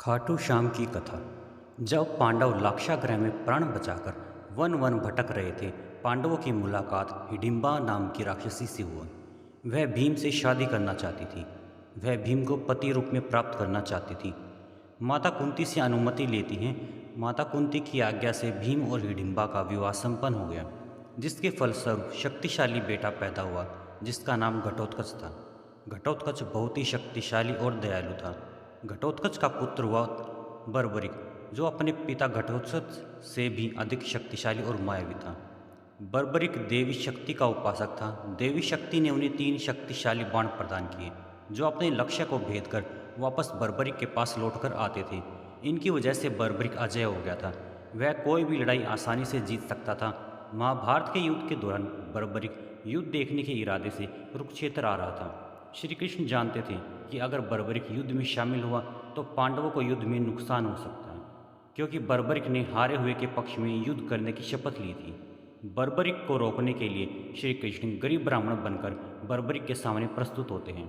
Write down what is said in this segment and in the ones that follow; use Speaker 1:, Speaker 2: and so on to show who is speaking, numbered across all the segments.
Speaker 1: खाटू श्याम की कथा। जब पांडव लाक्षागृह में प्राण बचाकर वन वन भटक रहे थे, पांडवों की मुलाकात हिडिंबा नाम की राक्षसी से हुआ। वह भीम से शादी करना चाहती थी। वह भीम को पति रूप में प्राप्त करना चाहती थी। माता कुंती से अनुमति लेती हैं। माता कुंती की आज्ञा से भीम और हिडिंबा का विवाह संपन्न हो गया, जिसके फलस्वरूप शक्तिशाली बेटा पैदा हुआ, जिसका नाम घटोत्कच था। घटोत्कच बहुत ही शक्तिशाली और दयालु था। घटोत्कच का पुत्र हुआ बर्बरिक, जो अपने पिता घटोत्कच से भी अधिक शक्तिशाली और मायावी था। बर्बरिक देवी शक्ति का उपासक था। देवी शक्ति ने उन्हें 3 शक्तिशाली बाण प्रदान किए, जो अपने लक्ष्य को भेद कर वापस बर्बरिक के पास लौटकर आते थे। इनकी वजह से बर्बरिक अजय हो गया था। वह कोई भी लड़ाई आसानी से जीत सकता था। महाभारत के युद्ध के दौरान बर्बरिक युद्ध देखने के इरादे से कुरुक्षेत्र आ रहा था। श्री कृष्ण जानते थे कि अगर बर्बरिक युद्ध में शामिल हुआ तो पांडवों को युद्ध में नुकसान हो सकता है, क्योंकि बर्बरिक ने हारे हुए के पक्ष में युद्ध करने की शपथ ली थी। बर्बरिक को रोकने के लिए श्री कृष्ण गरीब ब्राह्मण बनकर बर्बरिक के सामने प्रस्तुत होते हैं।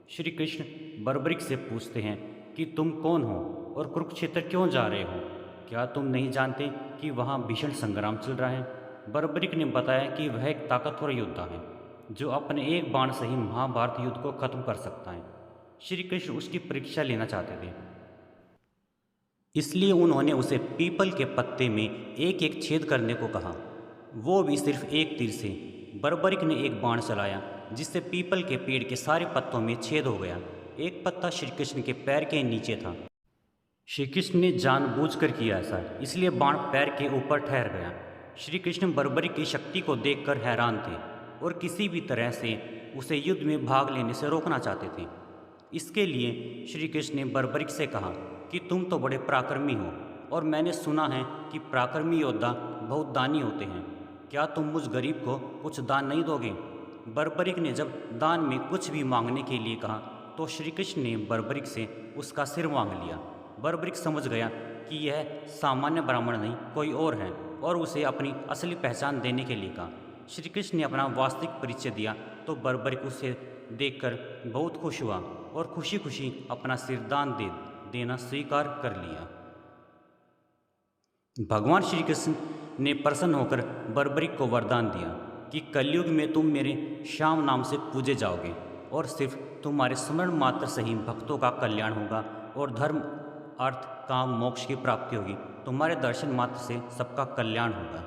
Speaker 1: श्री कृष्ण बर्बरिक से पूछते हैं कि तुम कौन हो और कुरुक्षेत्र क्यों जा रहे हो? क्या तुम नहीं जानते कि वहाँ भीषण संग्राम चल रहा है? बर्बरिक ने बताया कि वह एक ताकतवर योद्धा है, जो अपने एक बाण से ही महाभारत युद्ध को खत्म कर सकता है। श्री कृष्ण उसकी परीक्षा लेना चाहते थे, इसलिए उन्होंने उसे पीपल के पत्ते में एक एक छेद करने को कहा, वो भी सिर्फ एक तीर से। बर्बरिक ने एक बाण चलाया, जिससे पीपल के पेड़ के सारे पत्तों में छेद हो गया। एक पत्ता श्री कृष्ण के पैर के नीचे था। श्री कृष्ण ने जानबूझकर किया ऐसा, इसलिए बाण पैर के ऊपर ठहर गया। श्री कृष्ण बर्बरिक की शक्ति को देखकर हैरान थे और किसी भी तरह से उसे युद्ध में भाग लेने से रोकना चाहते थे। इसके लिए श्री कृष्ण ने बर्बरिक से कहा कि तुम तो बड़े पराक्रमी हो और मैंने सुना है कि पराक्रमी योद्धा बहुत दानी होते हैं। क्या तुम मुझ गरीब को कुछ दान नहीं दोगे? बर्बरिक ने जब दान में कुछ भी मांगने के लिए कहा तो श्री कृष्ण ने बर्बरिक से उसका सिर मांग लिया। बर्बरिक समझ गया कि यह सामान्य ब्राह्मण नहीं कोई और है और उसे अपनी असली पहचान देने के लिए कहा। श्री कृष्ण ने अपना वास्तविक परिचय दिया तो बर्बरिक उसे देखकर बहुत खुश हुआ और खुशी खुशी अपना सिर दान देना स्वीकार कर लिया। भगवान श्री कृष्ण ने प्रसन्न होकर बर्बरिक को वरदान दिया कि कलयुग में तुम मेरे श्याम नाम से पूजे जाओगे और सिर्फ तुम्हारे स्मरण मात्र से ही भक्तों का कल्याण होगा और धर्म, अर्थ, काम, मोक्ष की प्राप्ति होगी। तुम्हारे दर्शन मात्र से सबका कल्याण होगा।